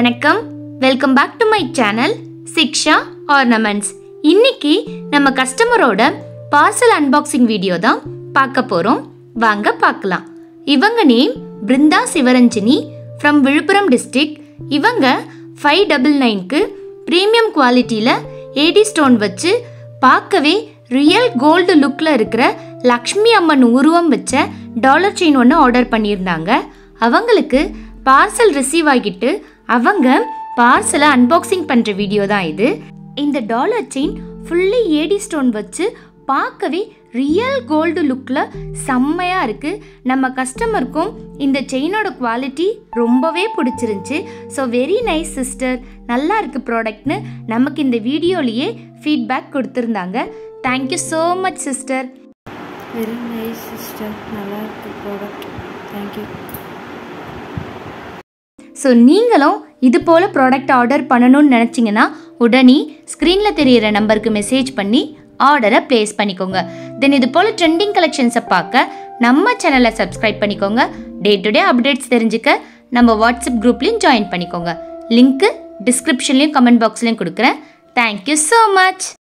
வணக்கம், welcome back to my channel Shiksha ornaments. இன்னைக்கு நம்ம கஸ்டமரோட பார்சல் அன்பாக்சிங் வீடியோ தான் பார்க்க போறோம். வாங்க பார்க்கலாம். இவங்க name Brinda Sivaranjani from Villupuram district. இவங்க 599க்கு பிரீமியம் குவாலிட்டியில் ஏடி ஸ்டோன் வச்சு பார்க்கவே ரியல் கோல்டு லுக்கில் இருக்கிற லக்ஷ்மி அம்மன் உருவம் வச்ச டாலர் செயின் ஒன்று ஆர்டர் பண்ணியிருந்தாங்க. அவங்களுக்கு பார்சல் ரிசீவ் ஆகிட்டு அவங்க பார்சலை அன்பாக்சிங் பண்ணுற வீடியோ தான் இது. இந்த dollar chain fully AD stone வச்சு பார்க்கவே ரியல் கோல்டு லுக்கில் செம்மையாக இருக்குது. நம்ம கஸ்டமருக்கும் இந்த செயினோட குவாலிட்டி ரொம்பவே பிடிச்சிருந்துச்சி. ஸோ வெரி நைஸ் சிஸ்டர், நல்லா இருக்குது ப்ராடக்ட்னு நமக்கு இந்த வீடியோலேயே ஃபீட்பேக் கொடுத்துருந்தாங்க. Thank you so much sister. Very nice sister, நல்லா இருக்குது ப்ராடக்ட். தேங்க்யூ. ஸோ நீங்களும் இது போல் ப்ராடக்ட் ஆர்டர் பண்ணணும்னு நினச்சிங்கன்னா உடனே ஸ்க்ரீனில் தெரிகிற நம்பருக்கு மெசேஜ் பண்ணி ஆர்டரை ப்ளேஸ் பண்ணிக்கோங்க. தென் இது போல் ட்ரெண்டிங் கலெக்ஷன்ஸை பார்க்க நம்ம சேனலை சப்ஸ்கிரைப் பண்ணிக்கோங்க. டே டு டே அப்டேட்ஸ் தெரிஞ்சுக்க நம்ம வாட்ஸ்அப் குரூப்லேயும் ஜாயின் பண்ணிக்கோங்க. லிங்க்கு டிஸ்கிரிப்ஷன்லேயும் கமெண்ட் பாக்ஸ்லேயும் கொடுக்குறேன். Thank you so much.